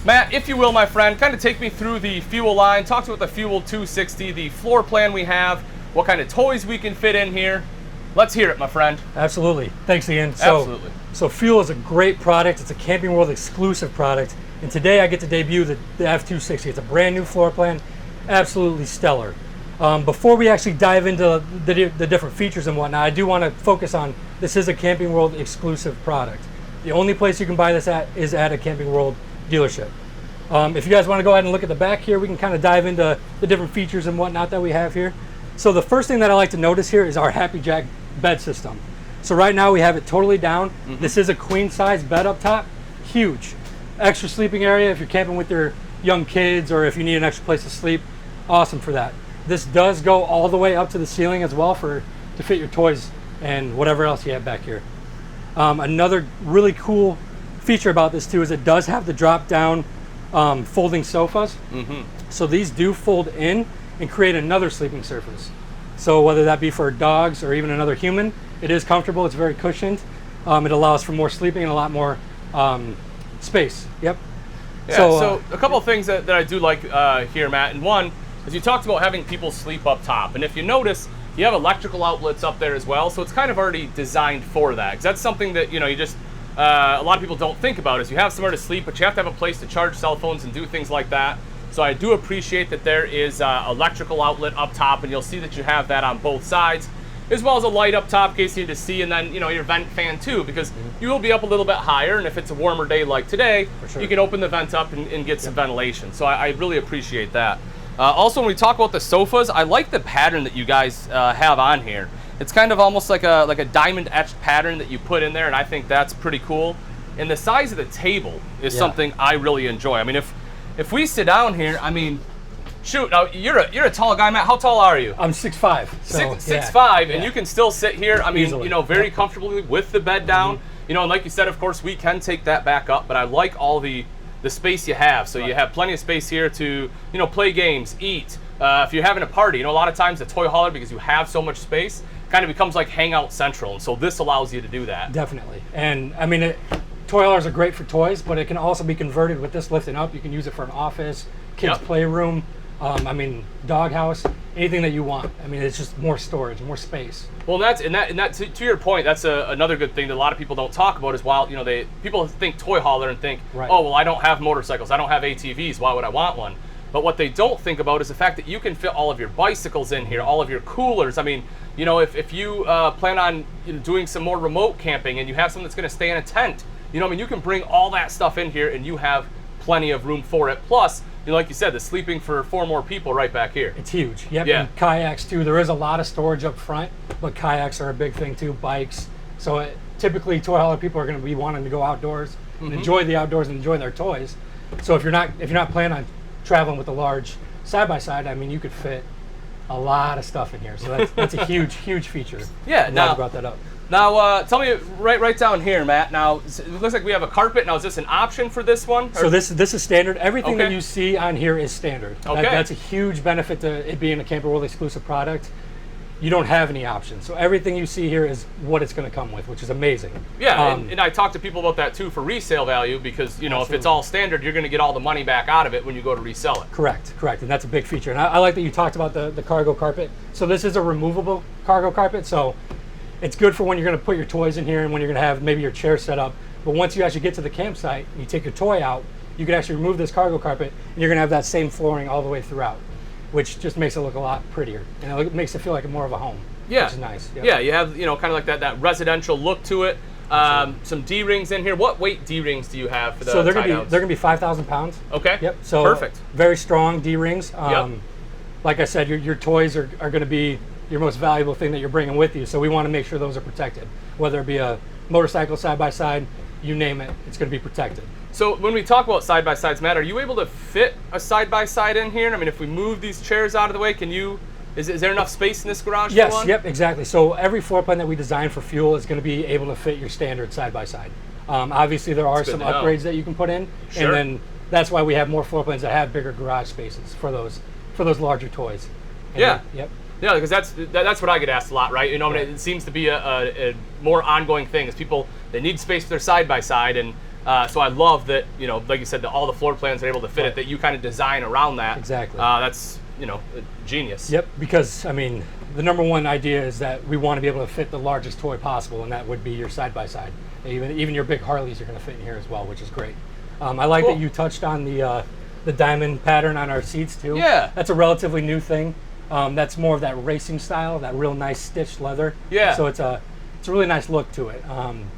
Matt, if you will, my friend, kind of take me through the Fuel line. Talk about the Fuel 260, the floor plan we have, what kind of toys we can fit in here. Let's hear it, my friend. Absolutely. Thanks, Ian. Absolutely. So Fuel is a great product. It's a Camping World exclusive product. And today I get to debut the F260. It's a brand new floor plan. Absolutely stellar. Before we actually dive into the different features and whatnot, I do want to focus on this is a Camping World exclusive product. The only place you can buy this at is at a Camping World dealership. If you guys want to go ahead and look at the back here, we can kind of dive into the different features and whatnot that we have here. So the first thing that I like to notice here is our Happy Jack bed system. So right now we have it totally down. This is a queen size bed up top, huge. Extra sleeping area if you're camping with your young kids or if you need an extra place to sleep, awesome for that. This does go all the way up to the ceiling as well to fit your toys and whatever else you have back here. Another really cool feature about this too is it does have the drop down folding sofas. So these do fold in and create another sleeping surface. So whether that be for dogs or even another human, it is comfortable, it's very cushioned. It allows for more sleeping and a lot more space. Yep. Yeah, so a couple of things that I do like here, Matt, and one is you talked about having people sleep up top, and if you notice, you have electrical outlets up there as well, so it's kind of already designed for that, because that's something that, you know, you just, a lot of people don't think about is you have somewhere to sleep, but you have to have a place to charge cell phones and do things like that. So I do appreciate that there is electrical outlet up top, and you'll see that you have that on both sides, as well as a light up top in case you need to see, and then, you know, your vent fan too, because you will be up a little bit higher, and if it's a warmer day like today, you can open the vent up and get some ventilation. So I really appreciate that. Also, when we talk about the sofas, I like the pattern that you guys have on here. It's kind of almost like a diamond etched pattern that you put in there, and I think that's pretty cool. And the size of the table is something I really enjoy. I mean, if we sit down here, I mean, shoot, now you're a tall guy, Matt. How tall are you? I'm 6'5". So, 6'5", and you can still sit here, I mean, easily. You know, very comfortably with the bed down. You know, and like you said, of course, we can take that back up, but I like all the space you have. So you have plenty of space here to, you know, play games, eat. If you're having a party, you know, a lot of times the toy hauler, because you have so much space, kind of becomes like hangout central, and so this allows you to do that. Definitely. And I mean, toy haulers are great for toys, but it can also be converted with this lifting up. You can use it for an office, kids' playroom, I mean, doghouse, anything that you want. I mean, it's just more storage, more space. Well, that's to your point. That's another good thing that a lot of people don't talk about. Is while, you know, people think toy hauler and think, oh well, I don't have motorcycles, I don't have ATVs. Why would I want one? But what they don't think about is the fact that you can fit all of your bicycles in here, all of your coolers. I mean, you know, if you plan on, you know, doing some more remote camping and you have something that's going to stay in a tent, you know, I mean, you can bring all that stuff in here and you have plenty of room for it. Plus, you know, like you said, the sleeping for 4 more people right back here. It's huge. Yep. Yeah. And kayaks too. There is a lot of storage up front, but kayaks are a big thing too. Bikes. So typically, toy hauler people are going to be wanting to go outdoors and enjoy the outdoors and enjoy their toys. So if you're not planning on traveling with a large side by side, I mean, you could fit a lot of stuff in here. So that's a huge feature. Yeah. I'm glad you brought that up. Now, tell me right down here, Matt. Now, it looks like we have a carpet. Now, is this an option for this one? So this is standard. Everything that you see on here is standard. Okay. That's a huge benefit to it being a Camping World exclusive product. You don't have any options. So everything you see here is what it's going to come with, which is amazing. Yeah, and I talk to people about that too for resale value, because, you know, if it's all standard, you're going to get all the money back out of it when you go to resell it. Correct, and that's a big feature. And I like that you talked about the cargo carpet. So this is a removable cargo carpet, so it's good for when you're going to put your toys in here and when you're going to have maybe your chair set up. But once you actually get to the campsite and you take your toy out, you can actually remove this cargo carpet and you're going to have that same flooring all the way throughout, which just makes it look a lot prettier. And it makes it feel like more of a home, which is nice. Yep. Yeah, you have, you know, kind of like that residential look to it. Some D-rings in here. What weight D-rings do you have for the So they're going to be 5,000 pounds. Okay. Yep. So perfect. Very strong D-rings. Yep. Like I said, your toys are going to be your most valuable thing that you're bringing with you. So we want to make sure those are protected. Whether it be a motorcycle side-by-side, you name it, it's going to be protected. So when we talk about side-by-sides, Matt, are you able to fit a side-by-side in here? I mean, if we move these chairs out of the way, can you, is there enough space in this garage for one? Yep, exactly. So every floor plan that we design for Fuel is going to be able to fit your standard side-by-side. Obviously, there are some upgrades that you can put in, and then that's why we have more floor plans that have bigger garage spaces for those larger toys. And Yeah. Yep. Yeah, because that's what I get asked a lot, right? You know, it seems to be a more ongoing thing. Is people, they need space for their side by side, and so I love that, you know, like you said, that all the floor plans are able to fit it. That you kind of design around that. Exactly. That's, you know, genius. Yep. Because I mean, the number one idea is that we want to be able to fit the largest toy possible, and that would be your side by side. Even your big Harleys are going to fit in here as well, which is great. I like that you touched on the diamond pattern on our seats too. Yeah. That's a relatively new thing. That's more of that racing style, that real nice stitched leather. Yeah. So it's a really nice look to it.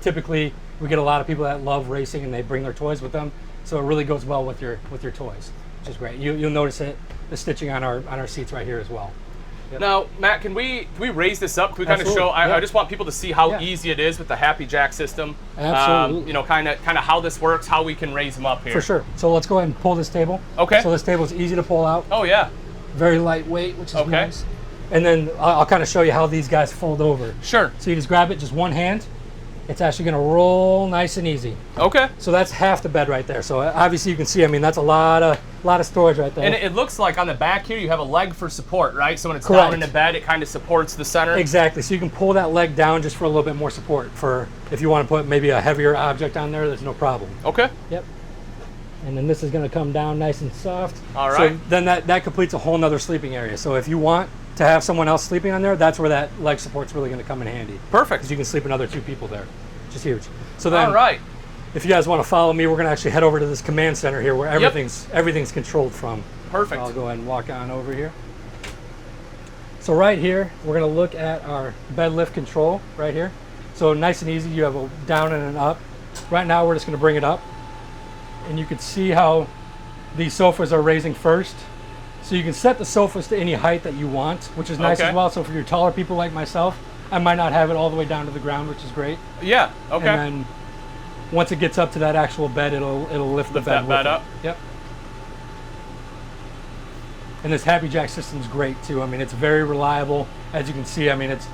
Typically, we get a lot of people that love racing and they bring their toys with them, so it really goes well with your toys, which is great. You'll notice the stitching on our seats right here as well. Yep. Now, Matt, can we raise this up? Can we kind of show? I just want people to see how easy it is with the Happy Jack system. Absolutely. You know, kind of how this works, how we can raise them up here. For sure. So let's go ahead and pull this table. Okay. So this table is easy to pull out. Oh yeah. Very lightweight, which is nice. And then I'll kind of show you how these guys fold over. Sure. So you just grab it, just one hand. It's actually going to roll nice and easy. Okay. So that's half the bed right there. So obviously you can see, I mean, that's a lot of storage right there. And it looks like on the back here you have a leg for support, right? So when it's Correct. down in the bed, it kind of supports the center. Exactly. So you can pull that leg down just for a little bit more support. For if you want to put maybe a heavier object on there, there's no problem. Okay. Yep. And then this is going to come down nice and soft. All right. So then that completes a whole nother sleeping area. So if you want to have someone else sleeping on there, that's where that leg support's really going to come in handy. Perfect. Because you can sleep another 2 people there, which is huge. So then, all right. If you guys want to follow me, we're going to actually head over to this command center here where everything's controlled from. Perfect. I'll go ahead and walk on over here. So right here, we're going to look at our bed lift control right here. So nice and easy, you have a down and an up. Right now, we're just going to bring it up. And you can see how these sofas are raising first. So you can set the sofas to any height that you want, which is nice as well. So for your taller people like myself, I might not have it all the way down to the ground, which is great. Yeah, okay. And then once it gets up to that actual bed, it'll lift the bed that bed up. Yep. And this Happy Jack system's great too. I mean, it's very reliable. As you can see, I mean, it's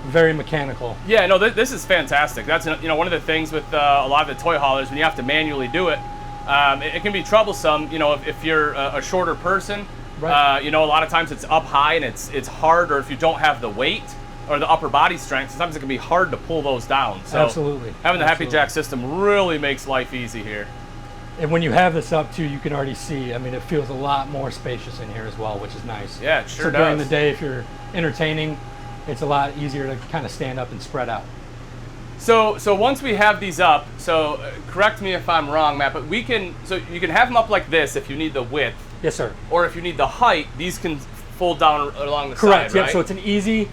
very mechanical. Yeah, no, this is fantastic. That's, you know, one of the things with a lot of the toy haulers, when you have to manually do it, it can be troublesome, you know, if you're a shorter person. Right. You know, a lot of times it's up high and it's hard, or if you don't have the weight or the upper body strength, sometimes it can be hard to pull those down. So absolutely. Having the Happy Jack system really makes life easy here. And when you have this up too, you can already see, I mean, it feels a lot more spacious in here as well, which is nice. Yeah, it sure does. So during the day, if you're entertaining, it's a lot easier to kind of stand up and spread out. So once we have these up, so correct me if I'm wrong, Matt, but you can have them up like this if you need the width. Yes, sir. Or if you need the height, these can fold down along the Correct, side, yep. right? So it's an easy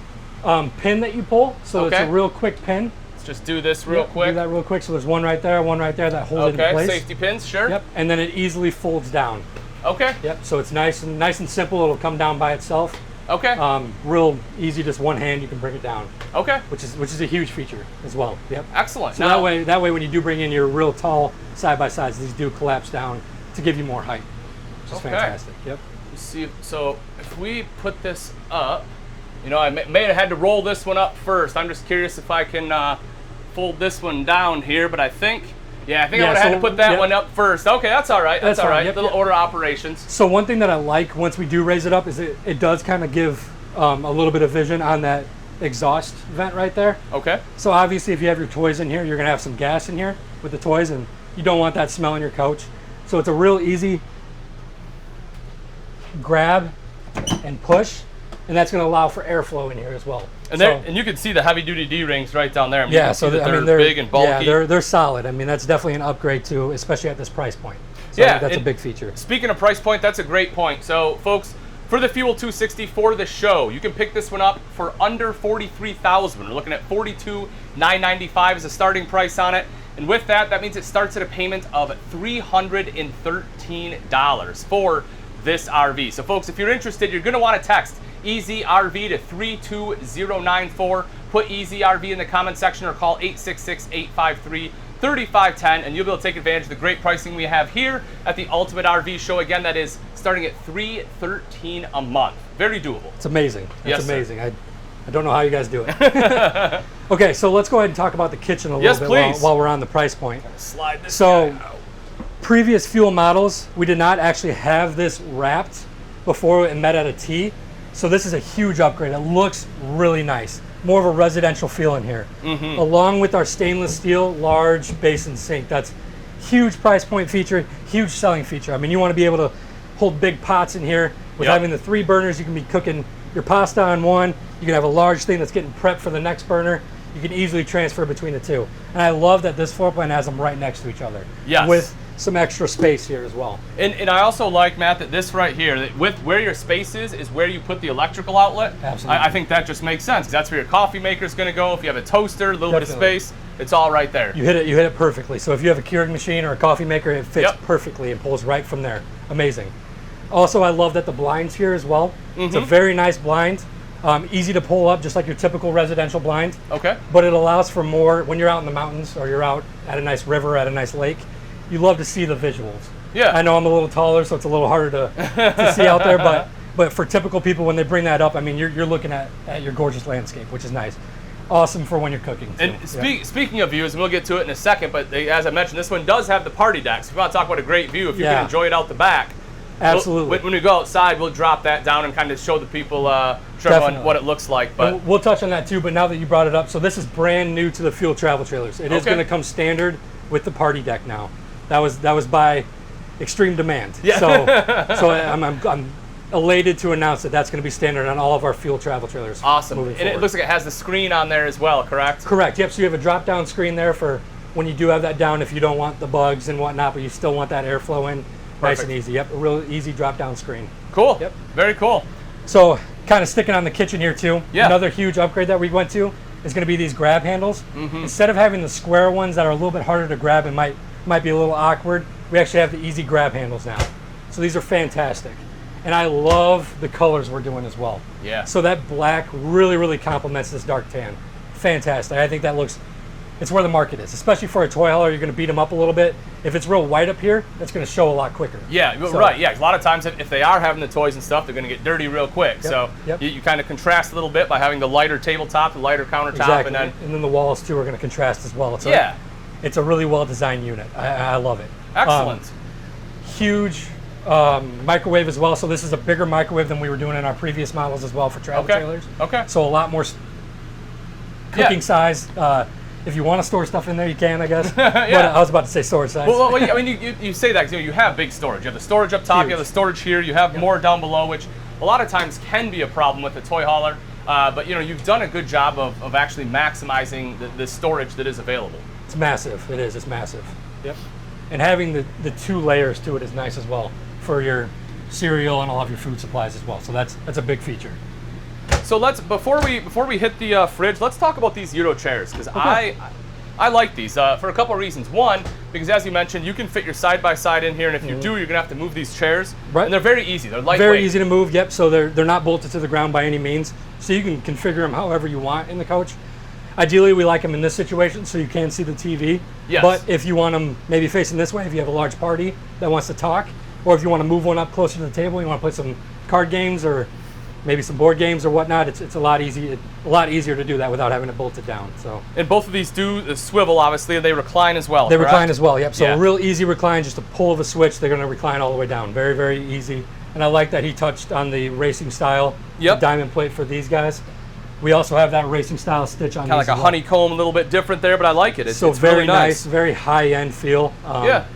pin that you pull. So it's a real quick pin. Let's just do this real quick. Do that real quick. So there's one right there that hold it in place. Okay, safety pins, sure. Yep, and then it easily folds down. Okay. Yep, so it's nice and simple. It'll come down by itself. Okay. Real easy, just one hand you can bring it down. Okay. Which is a huge feature as well. Yep. Excellent. So now, that way when you do bring in your real tall side by sides, these do collapse down to give you more height, which is fantastic. Yep. You see, so if we put this up, you know, I may have had to roll this one up first. I'm just curious if I can fold this one down here, but I think I would have had to put that one up first. Okay, that's all right. That's all right. Yep, Little order operations. So one thing that I like once we do raise it up is it does kind of give a little bit of vision on that exhaust vent right there. Okay. So obviously if you have your toys in here, you're gonna have some gas in here with the toys, and you don't want that smell on your couch. So it's a real easy grab and push, and that's gonna allow for airflow in here as well. And and you can see the heavy duty D-rings right down there. I mean, yeah, so they're big and bulky. Yeah, they're solid. I mean, that's definitely an upgrade too, especially at this price point. So I think that's a big feature. Speaking of price point, that's a great point. So folks, for the Fuel 260 for the show, you can pick this one up for under $43,000. We're looking at $42,995 as a starting price on it. And with that, that means it starts at a payment of $313 for this RV. So folks, if you're interested, you're gonna wanna text EasyRV to 32094. Put EasyRV in the comment section or call 866-853-3510, and you'll be able to take advantage of the great pricing we have here at the Ultimate RV Show. Again, that is starting at $313 a month. Very doable. It's amazing. It's amazing. Sir. I don't know how you guys do it. Okay, so let's go ahead and talk about the kitchen a little bit while we're on the price point. Slide this guy out. Previous Fuel models, we did not actually have this wrapped before it met at a T. So this is a huge upgrade. It looks really nice. More of a residential feel in here. Along with our stainless steel large basin sink. That's huge price point feature, huge selling feature. I mean, you want to be able to hold big pots in here. With having the 3 burners, you can be cooking your pasta on one. You can have a large thing that's getting prepped for the next burner. You can easily transfer between the two. And I love that this floor plan has them right next to each other. Yes. With some extra space here as well. And I also like, Matt, that this right here, that with where your space is where you put the electrical outlet. Absolutely. I think that just makes sense, because that's where your coffee maker is going to go. If you have a toaster, a little bit of space, it's all right there. You hit it perfectly. So if you have a Keurig machine or a coffee maker, it fits perfectly and pulls right from there. Amazing. Also, I love that the blinds here as well. It's a very nice blind. Easy to pull up, just like your typical residential blind. Okay. But it allows for more when you're out in the mountains or you're out at a nice river, at a nice lake. You love to see the visuals. Yeah. I know I'm a little taller, so it's a little harder to see out there, but for typical people, when they bring that up, I mean, you're looking at your gorgeous landscape, which is nice. Awesome for when you're cooking, too. And speaking of views, and we'll get to it in a second, but as I mentioned, this one does have the party deck. So if you want to talk about a great view, if you can enjoy it out the back. Absolutely. When we go outside, we'll drop that down and kind of show the people, show everyone what it looks like. But we'll touch on that too, but now that you brought it up, so this is brand new to the Fuel travel trailers. It is going to come standard with the party deck now. That was by extreme demand. Yeah. So I'm elated to announce that that's going to be standard on all of our Fuel travel trailers. Awesome. And it looks like it has the screen on there as well, correct? Correct. Yep. So you have a drop-down screen there for when you do have that down, if you don't want the bugs and whatnot, but you still want that airflow in. Nice and easy. Yep. A real easy drop-down screen. Cool. Yep. Very cool. So kind of sticking on the kitchen here too. Yeah. Another huge upgrade that we went to is going to be these grab handles. Instead of having the square ones that are a little bit harder to grab and might be a little awkward, we actually have the easy grab handles now. So these are fantastic. And I love the colors we're doing as well. Yeah. So that black really, really complements this dark tan. Fantastic. I think that looks, it's where the market is. Especially for a toy hauler, you're going to beat them up a little bit. If it's real white up here, that's going to show a lot quicker. Yeah, so, right. Yeah, a lot of times if they are having the toys and stuff, they're going to get dirty real quick. So you kind of contrast a little bit by having the lighter tabletop, the lighter countertop. Exactly. And then the walls too are going to contrast as well. So it's a really well-designed unit. I love it. Excellent. Huge microwave as well. So this is a bigger microwave than we were doing in our previous models as well for travel trailers. Okay. So a lot more cooking size. If you want to store stuff in there, you can, I guess. But I was about to say storage size. Well, I mean, you say that because you have big storage. You have the storage up top, you have the storage here, you have more down below, which a lot of times can be a problem with a toy hauler. But you've done a good job of actually maximizing the storage that is available. It's massive. It is. It's massive. Yep. And having the 2 layers to it is nice as well for your cereal and all of your food supplies as well. So that's a big feature. So before we hit the fridge, let's talk about these Euro chairs, because I like these for a couple of reasons. One, because as you mentioned, you can fit your side-by-side in here, and if you do, you're going to have to move these chairs. Right. And they're very easy. They're lightweight. Very easy to move, yep. So they're not bolted to the ground by any means. So you can configure them however you want in the coach. Ideally, we like them in this situation so you can see the TV. Yes. But if you want them maybe facing this way, if you have a large party that wants to talk, or if you want to move one up closer to the table, you want to play some card games or maybe some board games or whatnot, it's a lot easier to do that without having it bolted down. So. And both of these do swivel, obviously, and they recline as well. They recline as well, yep. So a real easy recline, just a pull of a switch, they're going to recline all the way down. Very, very easy. And I like that he touched on the racing style diamond plate for these guys. We also have that racing style stitch on. Kind of like a honeycomb, a little bit different there, but I like it. It's very really nice, very high end feel.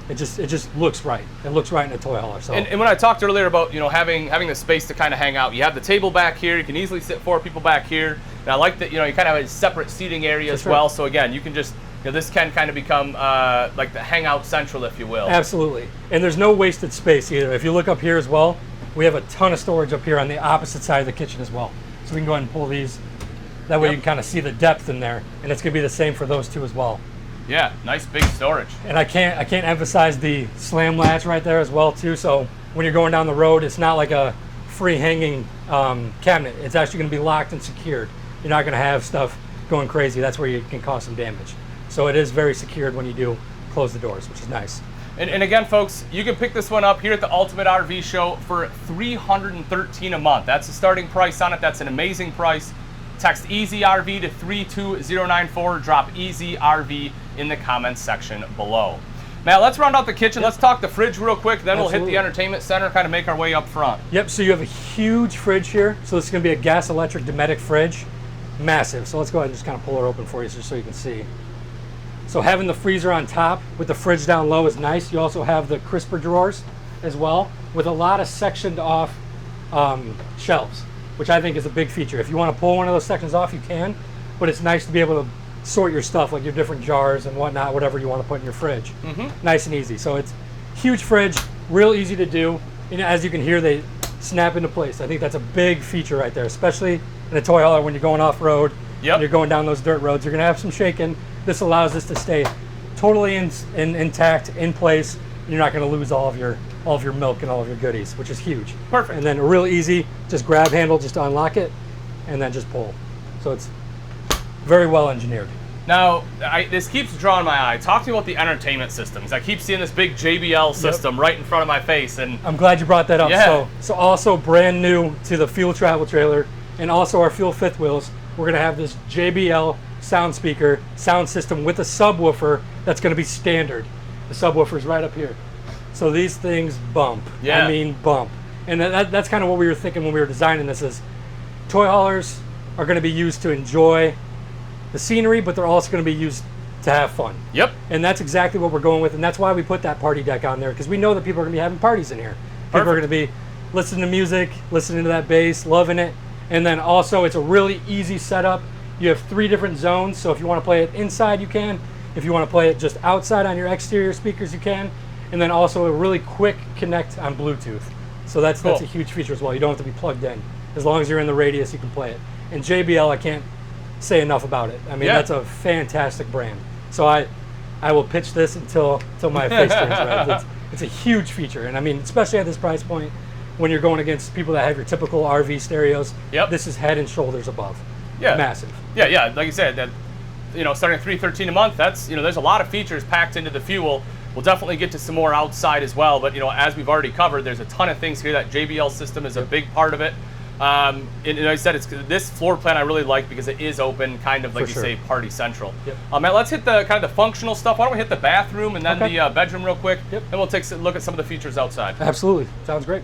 It just looks right. It looks right in a toy hauler. So. And when I talked earlier about having the space to kind of hang out, you have the table back here. You can easily sit 4 people back here. And I like that you kind of have a separate seating area as well. So again, you can just this can kind of become like the hangout central, if you will. Absolutely. And there's no wasted space either. If you look up here as well, we have a ton of storage up here on the opposite side of the kitchen as well. So we can go ahead and pull these. That way you can kind of see the depth in there, and it's going to be the same for those 2 as well. Yeah, nice big storage. And I can't emphasize the slam latch right there as well too. So when you're going down the road, it's not like a free hanging cabinet. It's actually going to be locked and secured. You're not going to have stuff going crazy. That's where you can cause some damage. So it is very secured when you do close the doors, which is nice. And again, folks, you can pick this one up here at the Ultimate RV Show for $313 a month. That's the starting price on it. That's an amazing price. Text EasyRV to 32094. Drop EasyRV in the comments section below. Matt, let's round out the kitchen. Let's talk the fridge real quick. Then we'll hit Absolutely. the entertainment center, kind of make our way up front. Yep, so you have a huge fridge here. So this is going to be a gas electric Dometic fridge. Massive. So let's go ahead and just kind of pull it open for you just so you can see. So having the freezer on top with the fridge down low is nice. You also have the crisper drawers as well with a lot of sectioned off shelves, which I think is a big feature. If you want to pull one of those sections off, you can, but it's nice to be able to sort your stuff, like your different jars and whatnot, whatever you want to put in your fridge. Nice and easy. So it's huge fridge, real easy to do. And as you can hear, they snap into place. I think that's a big feature right there, especially in a toy hauler when you're going off-road, and you're going down those dirt roads. You're going to have some shaking. This allows this to stay totally intact, in place. And you're not going to lose all of your milk and all of your goodies, which is huge. Perfect. And then a real easy, just grab handle, just to unlock it, and then just pull. So it's very well engineered. Now, this keeps drawing my eye. Talk to me about the entertainment systems. I keep seeing this big JBL system right in front of my face, and I'm glad you brought that up. Yeah. So also brand new to the Fuel travel trailer and also our Fuel fifth wheels, we're going to have this JBL sound system with a subwoofer that's going to be standard. The subwoofer is right up here. So these things bump. Yeah. I mean bump. And that's kind of what we were thinking when we were designing this is toy haulers are going to be used to enjoy the scenery, but they're also going to be used to have fun. Yep. And that's exactly what we're going with, and that's why we put that party deck on there, because we know that people are going to be having parties in here. People are going to be listening to music, listening to that bass, loving it. And then also it's a really easy setup. You have 3 different zones, so if you want to play it inside, you can. If you want to play it just outside on your exterior speakers, you can. And then also a really quick connect on Bluetooth. So that's a huge feature as well. You don't have to be plugged in. As long as you're in the radius, you can play it. And JBL, I can't say enough about it. I mean, that's a fantastic brand. So I will pitch this until my face turns red. It's a huge feature, and I mean, especially at this price point, when you're going against people that have your typical RV stereos, this is head and shoulders above. Yeah. Massive. Yeah. Like you said, that starting at $313 a month, that's there's a lot of features packed into the Fuel. We'll definitely get to some more outside as well, but as we've already covered, there's a ton of things here. That JBL system is a big part of it. And I said this floor plan I really like because it is open, kind of like you say, party central. Yep. Matt, let's hit the kind of the functional stuff. Why don't we hit the bathroom and then the bedroom real quick? Yep. Then we'll take a look at some of the features outside. Absolutely. Sounds great.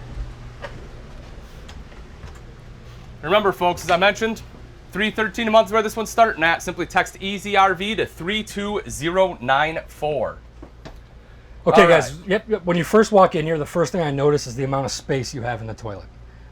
Remember, folks, as I mentioned, $313 a month is where this one's starting at. Simply text EasyRV to 32094. Okay, All guys. right. Yep. When you first walk in here, the first thing I notice is the amount of space you have in the toilet.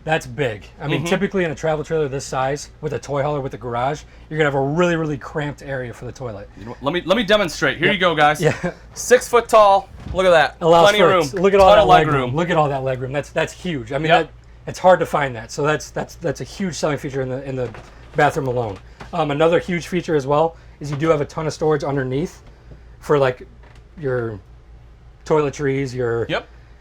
That's big. I mean, typically in a travel trailer this size, with a toy hauler with a garage, you're gonna have a really, really cramped area for the toilet. Let me demonstrate. Here you go, guys. Yeah. 6 foot tall. Look at that. Allows Plenty of room. Look at all Ton that of leg leg room. Look at all that leg room. That's huge. I mean, Yep. it's hard to find that. So that's a huge selling feature in the bathroom alone. Another huge feature as well is you do have a ton of storage underneath for like your toiletries, your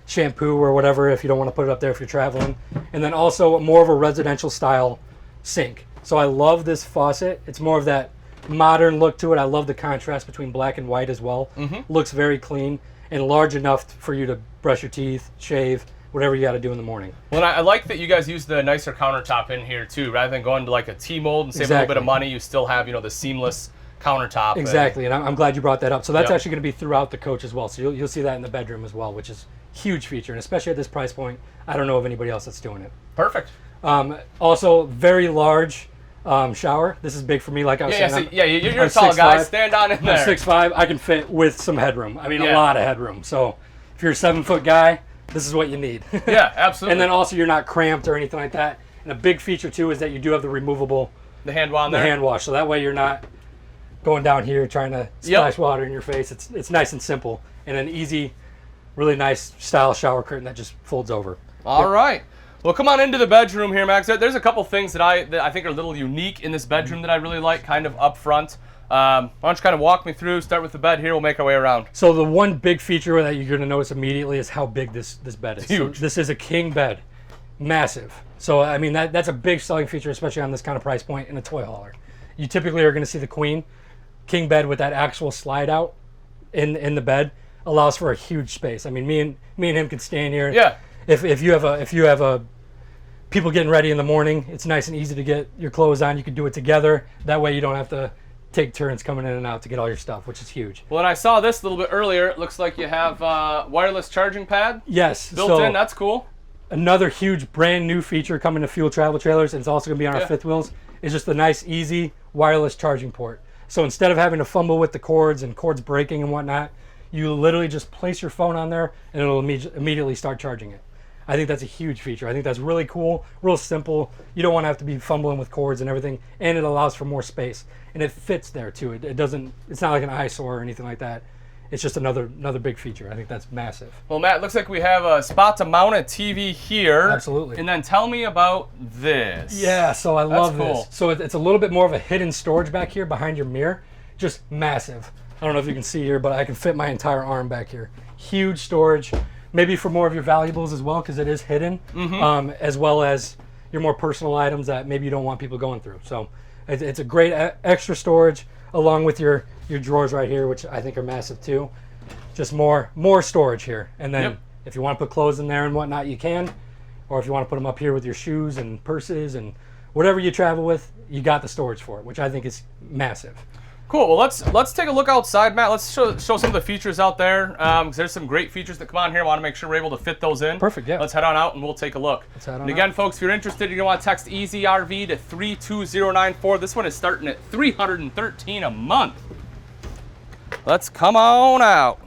shampoo or whatever, if you don't want to put it up there if you're traveling. And then also more of a residential style sink. So I love this faucet. It's more of that modern look to it. I love the contrast between black and white as well. Looks very clean and large enough for you to brush your teeth, shave, whatever you got to do in the morning. Well, I like that you guys use the nicer countertop in here too, rather than going to like a T-mold and save a little bit of money. You still have the seamless countertop. Exactly, and I'm glad you brought that up. So that's actually going to be throughout the coach as well. So you'll see that in the bedroom as well, which is a huge feature, and especially at this price point, I don't know of anybody else that's doing it. Perfect. Also, very large shower. This is big for me, like I was saying. You're a tall guy. Stand on in there. I'm 6'5". I can fit with some headroom. I mean, a lot of headroom. So if you're a 7-foot guy, this is what you need. Yeah, absolutely. And then also you're not cramped or anything like that. And a big feature too is that you do have the removable hand wash. hand wash. So that way you're not going down here trying to splash water in your face. It's nice and simple, and an easy, really nice style shower curtain that just folds over. All right. Well, come on into the bedroom here, Max. There's a couple things that I think are a little unique in this bedroom that I really like, kind of up front. Why don't you kind of walk me through, start with the bed here, we'll make our way around. So the one big feature that you're going to notice immediately is how big this bed is. It's huge. So this is a king bed. Massive. So, I mean, that's a big selling feature, especially on this kind of price point in a toy hauler. You typically are going to see the queen. King bed with that actual slide out in the bed allows for a huge space. I mean, me and him could stand here. Yeah. If you have a people getting ready in the morning, it's nice and easy to get your clothes on. You can do it together. That way you don't have to take turns coming in and out to get all your stuff, which is huge. Well, and I saw this a little bit earlier. It looks like you have wireless charging pad. Yes. Built in. That's cool. Another huge brand new feature coming to fuel travel trailers, and it's also going to be on our fifth wheels, is just a nice, easy wireless charging port. So instead of having to fumble with the cords and cords breaking and whatnot, you literally just place your phone on there and it'll immediately start charging it. I think that's a huge feature. I think that's really cool, real simple. You don't want to have to be fumbling with cords and everything, and it allows for more space. And it fits there too. It doesn't, it's not like an eyesore or anything like that. It's just another big feature. I think that's massive. Well, Matt, it looks like we have a spot to mount a TV here. Absolutely. And then tell me about this. Yeah, so I love cool. this. So it's a little bit more of a hidden storage back here behind your mirror. Just massive. I don't know if you can see here, but I can fit my entire arm back here. Huge storage. Maybe for more of your valuables as well, because it is hidden, as well as your more personal items that maybe you don't want people going through. So it's a great extra storage, along with your drawers right here, which I think are massive too. Just more storage here. And then if you want to put clothes in there and whatnot, you can. Or if you want to put them up here with your shoes and purses and whatever you travel with, you got the storage for it, which I think is massive. Cool. Well, let's take a look outside, Matt. Let's show some of the features out there. Because there's some great features that come on here. I want to make sure we're able to fit those in. Perfect. Yeah. Let's head on out and we'll take a look. Let's head on and again, out. folks, if you're interested, you're gonna want to text EasyRV to 32094. This one is starting at $313 a month. Let's come on out.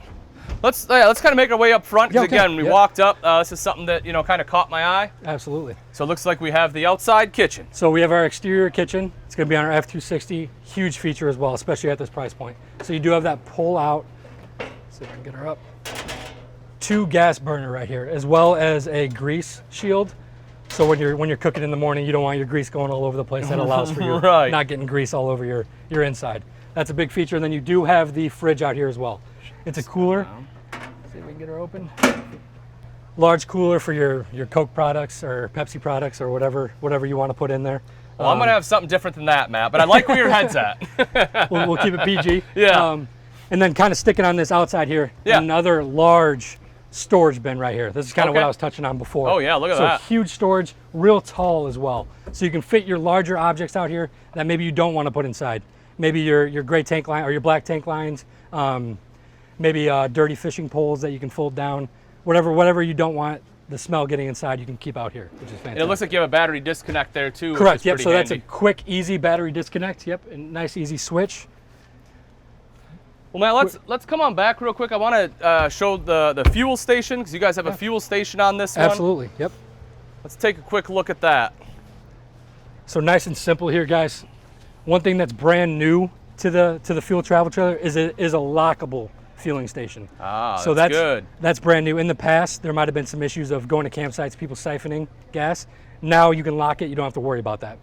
Let's kind of make our way up front. Because again, we walked up. This is something that kind of caught my eye. Absolutely. So it looks like we have the outside kitchen. So we have our exterior kitchen. It's going to be on our F260. Huge feature as well, especially at this price point. So you do have that pull out. Let's see if I can get her up. 2 gas burner right here, as well as a grease shield. So when you're cooking in the morning, you don't want your grease going all over the place. That allows for you not getting grease all over your inside. That's a big feature. And then you do have the fridge out here as well. It's a cooler. See if we can get her open. Large cooler for your Coke products or Pepsi products or whatever you want to put in there. Well, I'm gonna have something different than that, Matt. But I like where your head's at. We'll keep it PG. Yeah. And then kind of sticking on this outside here, another large storage bin right here. This is kind of what I was touching on before. Oh yeah, look at that. So huge storage, real tall as well. So you can fit your larger objects out here that maybe you don't want to put inside. Maybe your gray tank line or your black tank lines. Maybe dirty fishing poles that you can fold down. Whatever you don't want the smell getting inside, you can keep out here, which is fantastic. And it looks like you have a battery disconnect there too. Correct. Yep. So handy. that's a quick, easy battery disconnect. Yep. And nice, easy switch. Well, Matt, let's come on back real quick. I want to show the fuel station because you guys have a fuel station on this one. Absolutely. Yep. Let's take a quick look at that. So nice and simple here, guys. One thing that's brand new to the fuel travel trailer is a lockable fueling station. Ah, so that's good. That's brand new. In the past, there might have been some issues of going to campsites, people siphoning gas. Now you can lock it. You don't have to worry about that.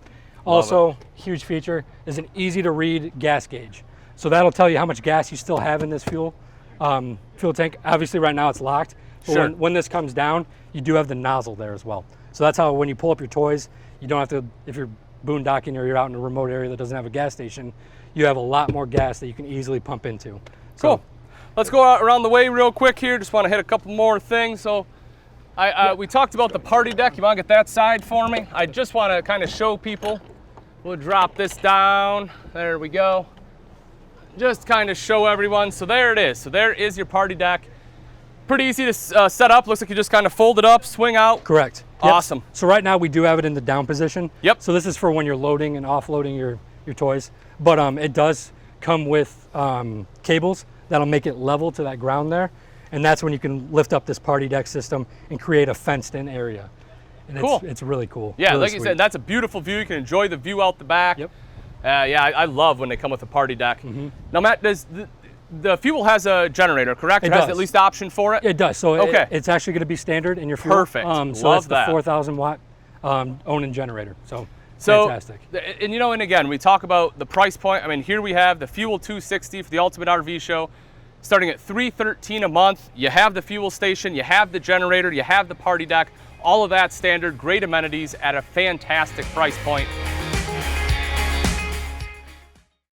Also, huge feature is an easy to read gas gauge. So that'll tell you how much gas you still have in this fuel tank. Obviously, right now it's locked. But when this comes down, you do have the nozzle there as well. So that's how when you pull up your toys, you don't have to, if you're boondocking or you're out in a remote area that doesn't have a gas station, you have a lot more gas that you can easily pump into. So, cool. Let's go out around the way real quick here. Just want to hit a couple more things. So we talked about the party deck. You want to get that side for me? I just want to kind of show people. We'll drop this down. There we go. Just kind of show everyone. So there it is. So there is your party deck. Pretty easy to set up. Looks like you just kind of fold it up, swing out. Correct. Yep. Awesome. So right now we do have it in the down position. Yep. So this is for when you're loading and offloading your toys. But it does come with cables that'll make it level to that ground there. And that's when you can lift up this party deck system and create a fenced in area. And cool. It's really cool. Yeah, really like sweet. you said, that's a beautiful view. You can enjoy the view out the back. Yep. Yeah, I love when they come with a party deck. Now, Matt, does the fuel has a generator, correct? It has at least option for it? It does. So okay. It's actually going to be standard in your fuel. Perfect. So love that's the 4,000 watt Onan generator. So fantastic. And and again, we talk about the price point. I mean, here we have the Fuel 260 for the Ultimate RV Show, starting at $313 a month. You have the fuel station, you have the generator, you have the party deck, all of that standard, great amenities at a fantastic price point.